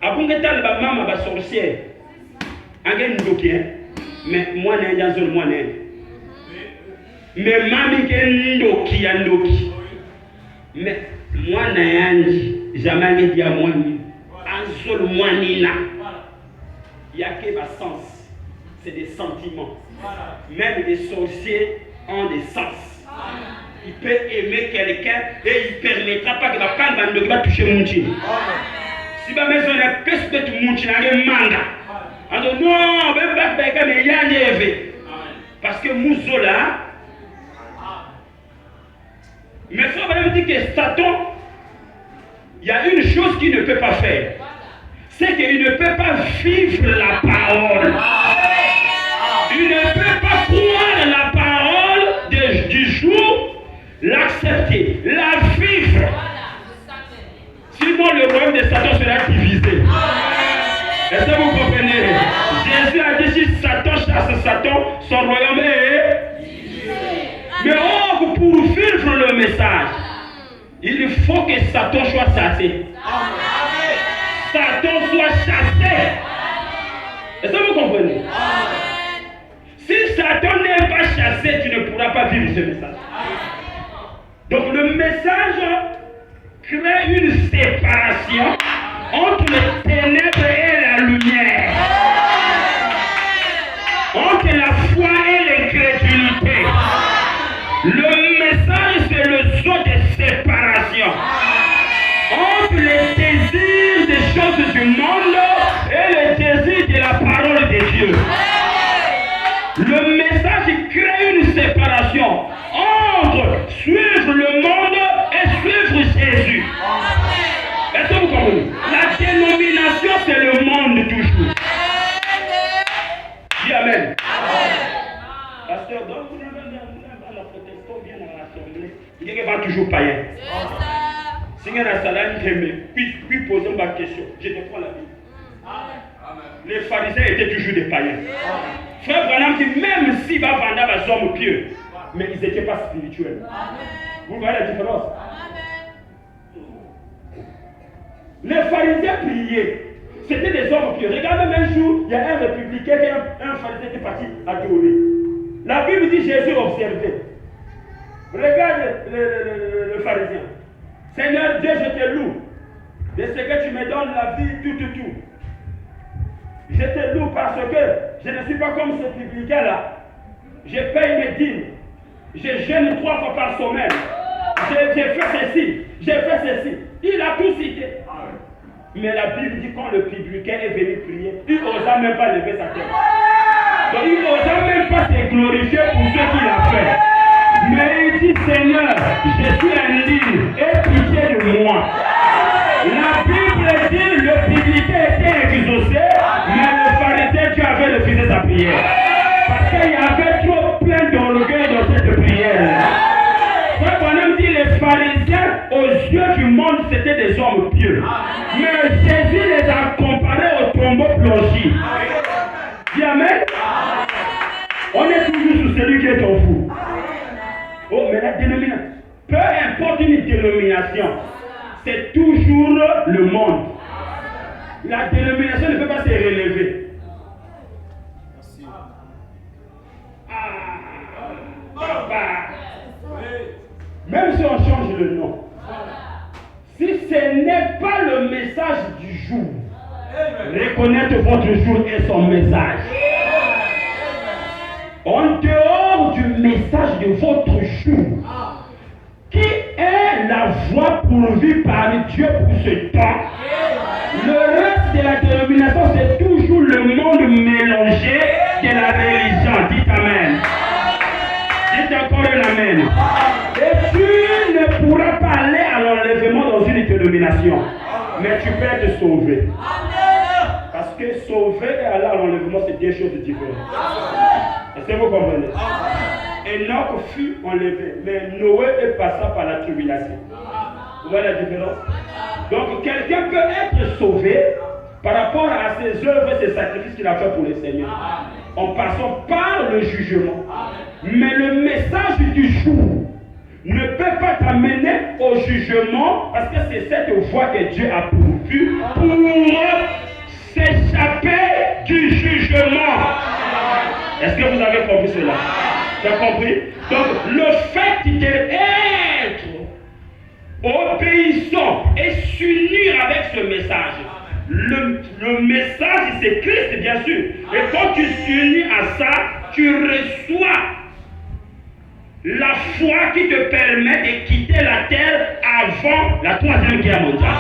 Abungeta le maman ba sorcière. Angen ndoki mais moi n'est pas zone moi n'est. Mais mami ke ndoki ya ndoki. Mais moi n'ayandi jamais dit à moi ni. Azol moi ni là. Il y a que ma sens. C'est des sentiments. Même les sorciers ont des sens. Il peut aimer quelqu'un et il ne permettra pas que la femme va toucher mon chien. Si ma maison est plus de tout le monde, il y a un manga. Alors non, même pas quelqu'un, mais il y a un élevé. Parce que Mouzola, mais frère, on va dire que Satan, il y a une chose qu'il ne peut pas faire. C'est qu'il ne peut pas vivre la parole. Il ne peut pas croire la parole du jour, l'accepter, la vivre. Sinon, le royaume de Satan sera divisé. Est-ce que vous comprenez? Jésus a dit si Satan chasse Satan, son royaume est divisé. Mais pour vivre le message, il faut que Satan soit chassé. Satan soit chassé. Est-ce que vous comprenez? Si Satan n'est pas chassé, tu ne pourras pas vivre ce message. Donc le message crée une séparation entre les ténèbres et la lumière. Entre la foi et l'incrédulité. Le message, c'est le saut de séparation. Entre les désirs des choses du monde et les désirs de la parole de Dieu. Le message crée une séparation entre suivre le monde et suivre Jésus. Est-ce que vous comprenez? La dénomination, c'est le monde toujours. Dis Amen. Pasteur, donc vous n'avez la protestant bien à l'assemblée. Il dit qu'il va toujours païen. Si vous avez puis poser ma question, je te prends la Bible. Les pharisiens étaient toujours des païens. Frère Branham dit même s'il va vendre les hommes pieux, mais ils n'étaient pas spirituels. Vous voyez la différence? Les pharisiens priaient. C'était des hommes pieux. Regardez même un jour, il y a un républicain et un pharisien qui est parti adorer. La Bible dit Jésus observait. Regarde le pharisien. Seigneur Dieu, je te loue de ce que tu me donnes la vie, tout. Je te loue parce que je ne suis pas comme ce publicain-là. Je paye mes dîmes. Je jeûne 3 fois par semaine. J'ai fait ceci. Il a tout cité. Mais la Bible dit quand le publicain est venu prier, il n'osa même pas lever sa tête. Donc il n'osa même pas se glorifier pour ce qu'il a fait. Mais il dit Seigneur, je suis en ligne, aie pitié de moi. La Bible dit le publicain était exaucé, mais le pharisien, tu avais refusé sa prière. Parce qu'il y avait trop plein d'orgueil dans cette prière. Frère Branham dit les pharisiens, aux yeux du monde, c'était des hommes pieux. Mais Jésus les a comparés au tombeau plongé. Dis Amen. On est toujours sur celui qui est en vous. Oh, mais la dénomination, peu importe une dénomination, c'est toujours le monde. La dénomination ne peut pas se relever. Même si on change le nom, si ce n'est pas le message du jour, reconnaître votre jour et son message. En dehors du message de votre jour, qui est la voie pourvue par Dieu pour ce temps, le reste de la dénomination, c'est toujours le monde mélangé de la religion. Dites Amen. Dites encore un Amen. Et tu ne pourras pas aller à l'enlèvement dans une dénomination, mais tu peux être sauvé. Parce que sauver et aller à l'enlèvement, c'est deux choses différentes. Est-ce que vous comprenez? Enoch fut enlevé, mais Noé est passé par la tribulation. Vous voyez la différence? Donc quelqu'un peut être sauvé par rapport à ses œuvres et ses sacrifices qu'il a fait pour le Seigneur, en passant par le jugement. Mais le message du jour ne peut pas t'amener au jugement parce que c'est cette voie que Dieu a pourvue pour s'échapper du jugement. Est-ce que vous avez compris cela? Tu as compris? Donc, le fait d'être obéissant et s'unir avec ce message, le message, c'est Christ, bien sûr. Et quand tu t'unis à ça, tu reçois la foi qui te permet de quitter la terre avant la 3e guerre mondiale.